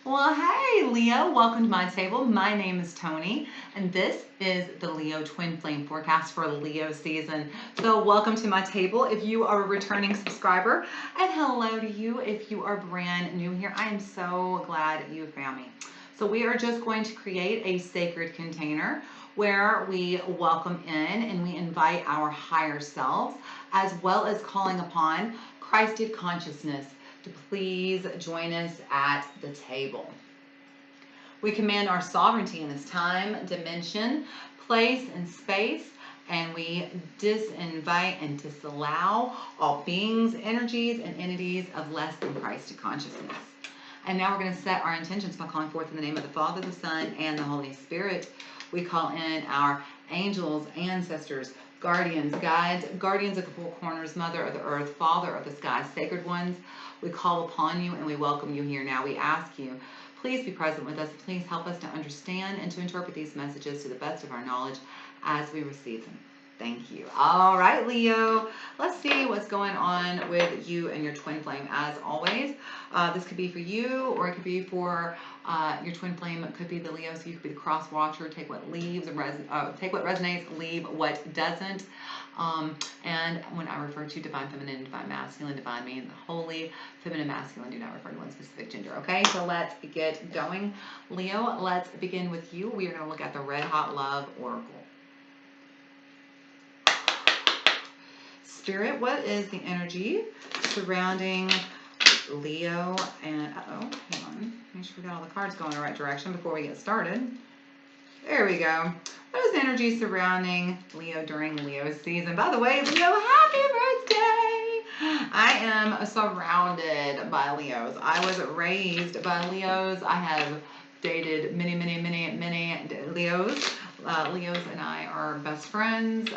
Well, hey, Leo, welcome to my table. My name is Toni, and this is the Leo Twin Flame Forecast for Leo season. So welcome to my table if you are a returning subscriber, and hello to you if you are brand new here. I am so glad you found me. So we are just going to create a sacred container where we welcome in and we invite our higher selves, as well as calling upon Christed consciousness to please join us at the table. We command our sovereignty in this time, dimension, place, and space, and we disinvite and disallow all beings, energies, and entities of less than Christed consciousness. And now we're going to set our intentions by calling forth in the name of the Father, the Son, and the Holy Spirit. We call in our angels, ancestors, guardians, guides, guardians of the four corners, mother of the earth, father of the sky, sacred ones. We call upon you and we welcome you here now. We ask you, please be present with us. Please help us to understand and to interpret these messages to the best of our knowledge as we receive them. Thank you. All right, Leo, let's see what's going on with you and your twin flame. As always, this could be for you or it could be for your twin flame. It could be the Leo, so you could be the cross watcher. Take what leaves and take what resonates, leave what doesn't. And when I refer to divine feminine, divine masculine, divine means holy, feminine, masculine, do not refer to one specific gender. Okay, so let's get going. Leo, let's begin with you. We are going to look at the Red Hot Love Oracle. Spirit, what is the energy surrounding Leo and, hang on, make sure we got all the cards going in the right direction before we get started. There we go. What is the energy surrounding Leo during Leo season? By the way, Leo, happy birthday! I am surrounded by Leos. I was raised by Leos. I have dated many Leos. Leos and I are best friends.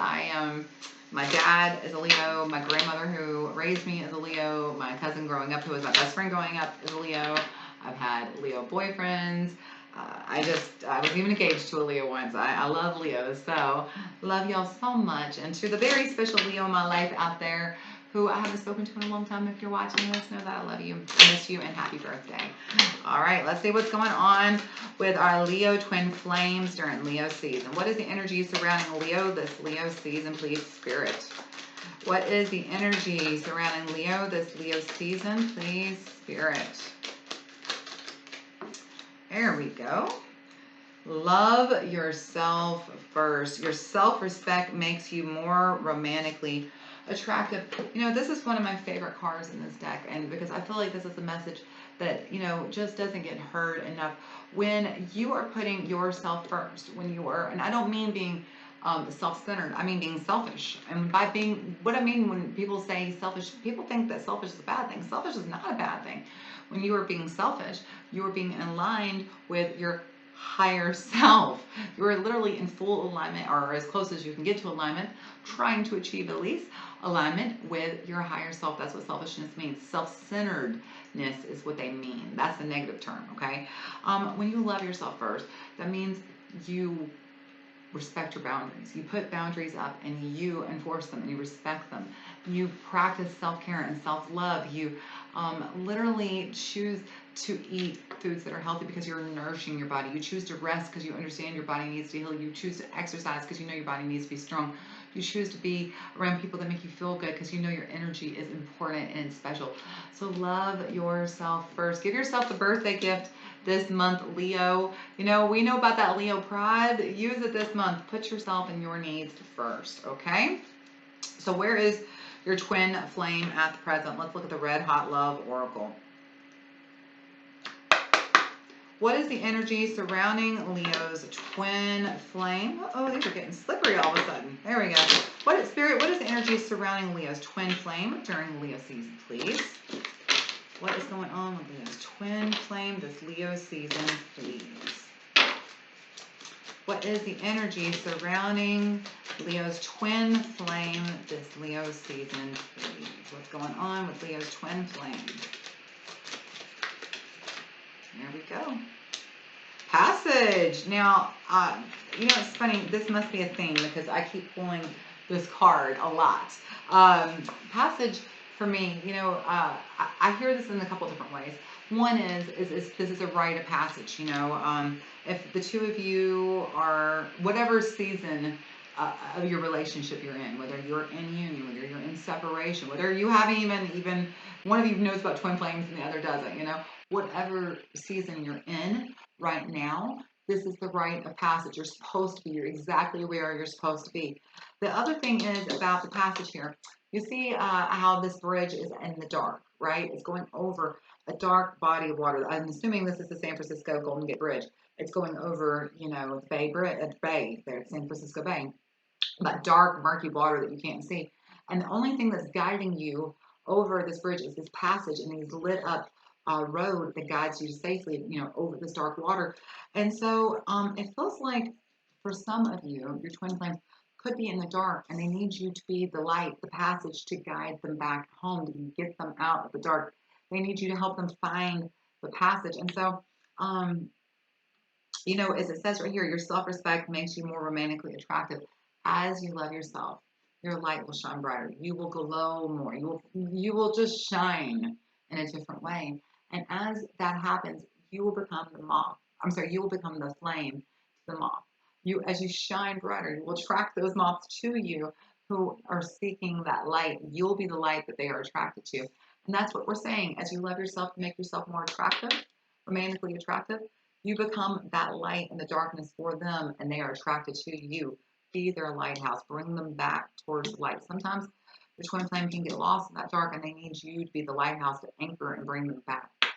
My dad is a Leo. My grandmother who raised me is a Leo. My cousin growing up, who was my best friend growing up, is a Leo. I've had Leo boyfriends. I was even engaged to a Leo once. I love Leos, so love y'all so much. And to the very special Leo in my life out there who I haven't spoken to in a long time, if you're watching this, know that I love you, I miss you, and happy birthday. All right, let's see what's going on with our Leo twin flames during Leo season. What is the energy surrounding Leo this Leo season, please, Spirit? What is the energy surrounding Leo this Leo season, please, Spirit? There we go. Love yourself first. Your self-respect makes you more romantically attractive. You know, this is one of my favorite cards in this deck, and because I feel like this is a message that, you know, just doesn't get heard enough. When you are putting yourself first, when you are, and I don't mean being self-centered, I mean being selfish. And by being, what I mean when people say selfish, people think that selfish is a bad thing. Selfish is not a bad thing. When you are being selfish, you are being aligned with your higher self. You are literally in full alignment, or as close as you can get to alignment, trying to achieve at least alignment with your higher self. That's what selfishness means. Self-centeredness is what they mean. That's the negative term, okay? When you love yourself first, that means you respect your boundaries. You put boundaries up and you enforce them and you respect them. You practice self-care and self-love. You literally choose to eat foods that are healthy because you're nourishing your body. You choose to rest because you understand your body needs to heal. You choose to exercise because you know your body needs to be strong. You choose to be around people that make you feel good because you know your energy is important and special. So love yourself first. Give yourself the birthday gift this month, Leo. You know, we know about that Leo pride. Use it this month. Put yourself and your needs first, okay? So where is your twin flame at the present? Let's look at the Red Hot Love Oracle. What is the energy surrounding Leo's twin flame? Oh, these are getting slippery all of a sudden. There we go. What is the energy surrounding Leo's twin flame during Leo season, please? What is going on with Leo's twin flame this Leo season, please? What is the energy surrounding Leo's twin flame this Leo season, please? What's going on with Leo's twin flame? There we go. Passage. Now, you know, it's funny. This must be a theme because I keep pulling this card a lot. Passage, for me, you know, I hear this in a couple different ways. One is this is a rite of passage, you know. If the two of you are whatever season of your relationship you're in, whether you're in union, whether you're in separation, whether you haven't even one of you knows about twin flames and the other doesn't, you know, whatever season you're in right now, this is the rite of passage. You're supposed to be. You're exactly where you're supposed to be. The other thing is about the passage here. You see how this bridge is in the dark, right? It's going over a dark body of water. I'm assuming this is the San Francisco Golden Gate Bridge. It's going over, you know, the bay there, San Francisco Bay, that dark, murky water that you can't see. And the only thing that's guiding you over this bridge is this passage and these lit up road that guides you safely, you know, over this dark water. And so it feels like for some of you, your twin flames could be in the dark and they need you to be the light, the passage to guide them back home, to get them out of the dark. They need you to help them find the passage. And so, you know, as it says right here, your self-respect makes you more romantically attractive. As you love yourself, your light will shine brighter. You will glow more. You will just shine in a different way. And as that happens, you will become the moth. I'm sorry, you will become the flame to the moth. As you shine brighter, you will attract those moths to you who are seeking that light. You'll be the light that they are attracted to. And that's what we're saying. As you love yourself, to make yourself more attractive, romantically attractive, you become that light in the darkness for them, and they are attracted to you. Be their lighthouse. Bring them back towards light. Sometimes the twin flame can get lost in that dark, and they need you to be the lighthouse to anchor and bring them back to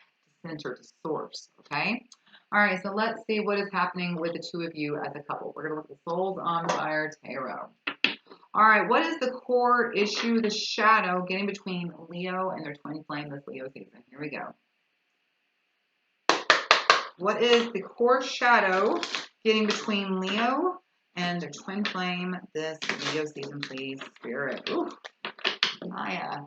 center, to source. Okay? All right, so let's see what is happening with the two of you as a couple. We're going to look at the Souls on Fire Tarot. All right, what is the core issue, the shadow getting between Leo and their twin flame this Leo season? Here we go. What is the core shadow getting between Leo and their twin flame this Leo season, please, Spirit? Ooh, my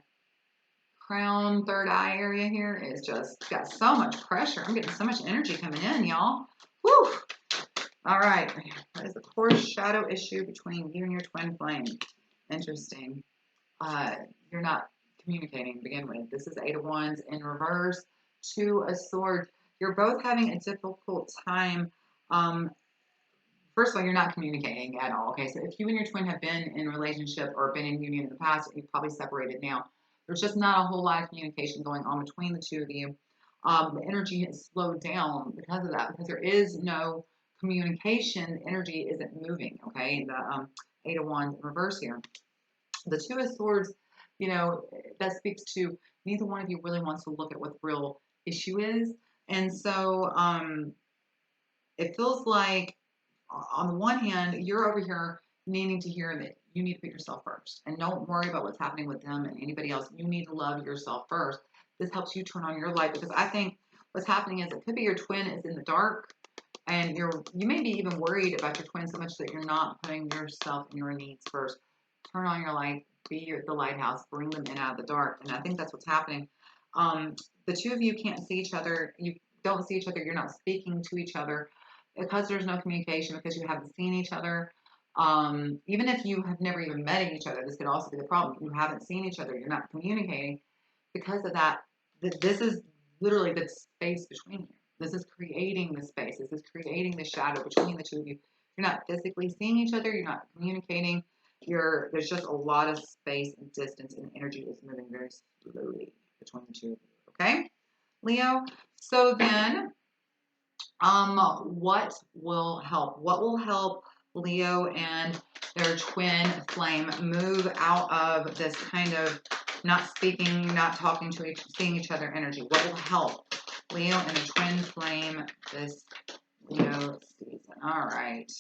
crown, third eye area here is just got so much pressure. I'm getting so much energy coming in, y'all. Woo! All right, what is the core shadow issue between you and your twin flame? Interesting. You're not communicating to begin with. This is Eight of Wands in reverse, Two of Swords. You're both having a difficult time. First of all, you're not communicating at all. Okay, so if you and your twin have been in a relationship or been in union in the past, you've probably separated now. There's just not a whole lot of communication going on between the two of you. The energy has slowed down because of that, because there is no communication. The energy isn't moving. Okay, the Eight of Wands in reverse here. The Two of Swords, you know, that speaks to neither one of you really wants to look at what the real issue is. And so it feels like, on the one hand, you're over here needing to hear that you need to put yourself first. And don't worry about what's happening with them and anybody else. You need to love yourself first. This helps you turn on your light, because I think what's happening is it could be your twin is in the dark, and you may be even worried about your twin so much that you're not putting yourself and your needs first. Turn on your light, be the lighthouse, bring them in out of the dark. And I think that's what's happening. The two of you can't see each other. You don't see each other. You're not speaking to each other because there's no communication, because you haven't seen each other. Even if you have never even met each other, this could also be the problem. You haven't seen each other. You're not communicating. Because of that, this is literally the space between you. This is creating the space. This is creating the shadow between the two of you. You're not physically seeing each other. You're not communicating. There's just a lot of space and distance, and energy is moving very slowly between the two of you. Okay, Leo? So then, what will help? What will help Leo and their twin flame move out of this kind of not speaking, not talking to seeing each other energy? What will help Leo and the twin flame this Leo season? All right,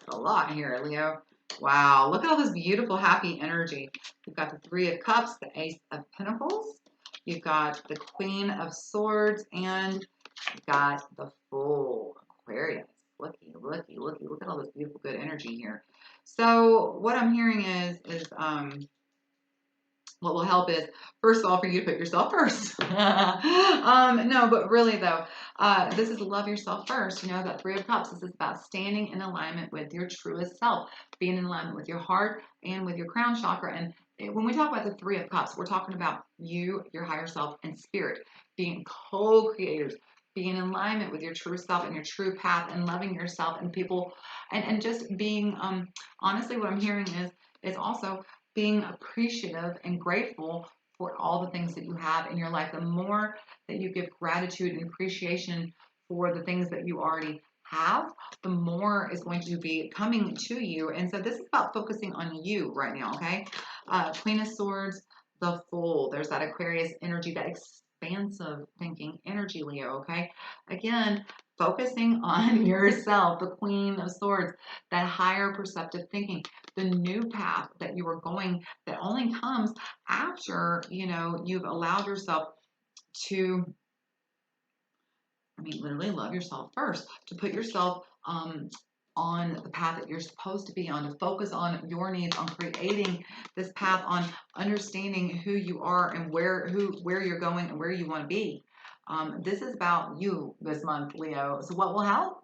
a lot here, Leo. Wow, look at all this beautiful, happy energy. You've got the Three of Cups, the Ace of Pentacles. You've got the Queen of Swords, and you've got the Full Aquarius. Looky, looky, looky. Look at all this beautiful, good energy here. So what I'm hearing is what will help is, first of all, for you to put yourself first. No, but really though, this is love yourself first. You know, that Three of Cups, this is about standing in alignment with your truest self, being in alignment with your heart and with your crown chakra. And when we talk about the Three of Cups, we're talking about you, your higher self, and spirit being co-creators, being in alignment with your true self and your true path, and loving yourself and people, and just being honestly, what I'm hearing is also being appreciative and grateful for all the things that you have in your life. The more that you give gratitude and appreciation for the things that you already have, the more is going to be coming to you. And so this is about focusing on you right now, okay? Queen of Swords, the Fool. There's that Aquarius energy, that expansive thinking energy, Leo, okay? Again, focusing on yourself, the Queen of Swords, that higher perceptive thinking, the new path that you are going, that only comes after, you've allowed yourself to, literally love yourself first, to put yourself on the path that you're supposed to be on, to focus on your needs, on creating this path, on understanding who you are and where you're going and where you want to be. This is about you this month, Leo. So what will help?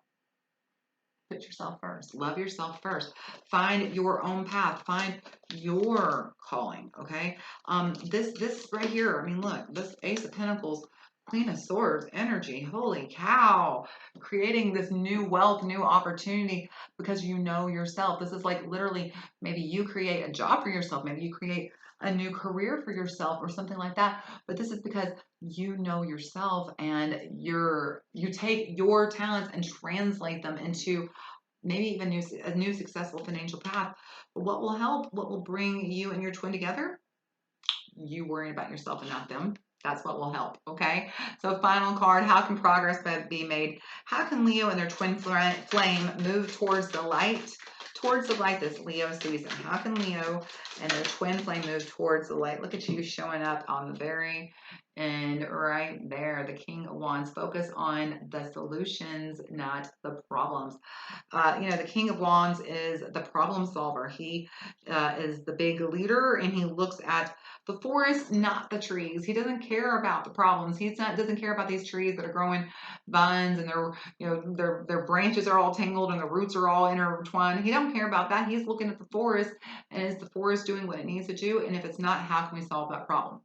Put yourself first. Love yourself first. Find your own path. Find your calling. Okay. This right here. Look, this Ace of Pentacles, Queen of Swords energy. Holy cow! Creating this new wealth, new opportunity because you know yourself. This is like literally, maybe you create a job for yourself. Maybe you create a new career for yourself or something like that. But this is because you know yourself, and you take your talents and translate them into maybe even a new successful financial path. But what will help? What will bring you and your twin together? You worrying about yourself and not them. That's what will help, okay? So final card, how can progress be made? How can Leo and their twin flame move towards the light? Towards the light this Leo season. How can Leo and their twin flame move towards the light? Look at you showing up on the very end right there. The King of Wands. Focus on the solutions, not the problems. The King of Wands is the problem solver. He is the big leader, and he looks at the forest, not the trees. He doesn't care about the problems. Doesn't care about these trees that are growing vines and their branches are all tangled and the roots are all intertwined. He don't care about that. He's looking at the forest, and is the forest doing what it needs to do? And if it's not, how can we solve that problem?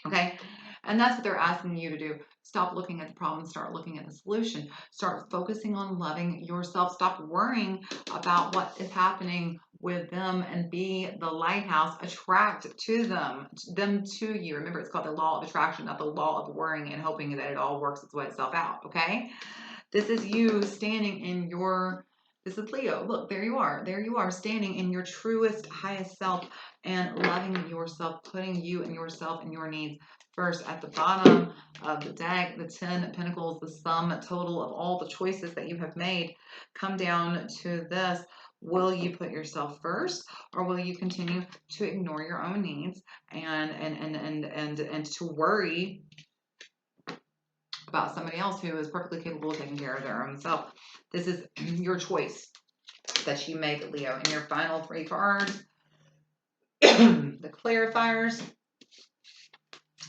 Okay. And that's what they're asking you to do. Stop looking at the problem, start looking at the solution. Start focusing on loving yourself. Stop worrying about what is happening with them, and be the lighthouse. Attract to them to you. Remember, it's called the law of attraction, not the law of worrying and hoping that it all works itself out. Okay. This is you standing in this is Leo. Look, there you are. There you are, standing in your truest, highest self and loving yourself, putting you and yourself and your needs first. At the bottom of the deck, the 10 of Pentacles, the sum total of all the choices that you have made, come down to this. Will you put yourself first, or will you continue to ignore your own needs and to worry about somebody else who is perfectly capable of taking care of their own self? This is your choice that you make, Leo. And your final 3 cards, the clarifiers.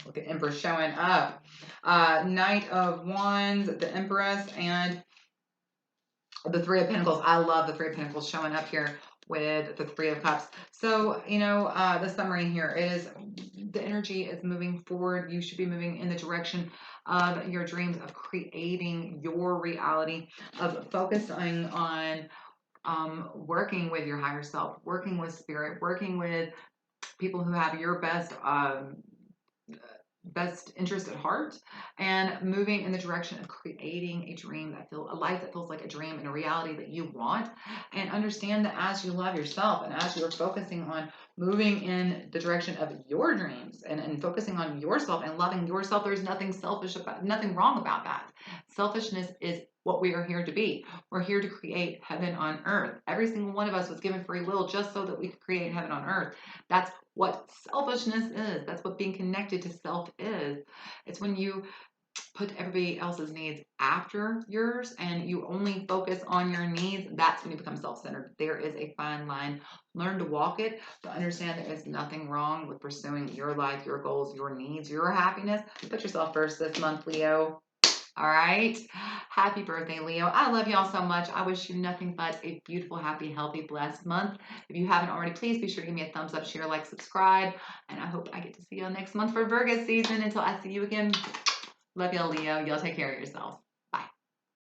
Look at Empress showing up. Knight of Wands, the Empress, and the 3 of Pentacles. I love the 3 of Pentacles showing up here with the 3 of Cups. So, the summary here is the energy is moving forward. You should be moving in the direction of your dreams, of creating your reality, of focusing on working with your higher self, working with spirit, working with people who have your best interest at heart, and moving in the direction of creating a life that feels like a dream and a reality that you want. And understand that as you love yourself and as you're focusing on moving in the direction of your dreams and focusing on yourself and loving yourself, there's nothing nothing wrong about that. Selfishness is what we are here to be. We're here to create heaven on earth. Every single one of us was given free will just so that we could create heaven on earth. That's what selfishness is. That's what being connected to self is. It's when you put everybody else's needs after yours and you only focus on your needs. That's when you become self-centered. There is a fine line. Learn to walk it, but understand there is nothing wrong with pursuing your life, your goals, your needs, your happiness. Put yourself first this month, Leo. All right. Happy birthday, Leo. I love y'all so much. I wish you nothing but a beautiful, happy, healthy, blessed month. If you haven't already, please be sure to give me a thumbs up, share, like, subscribe. And I hope I get to see y'all next month for Virgo season. Until I see you again, love y'all, Leo. Y'all take care of yourselves.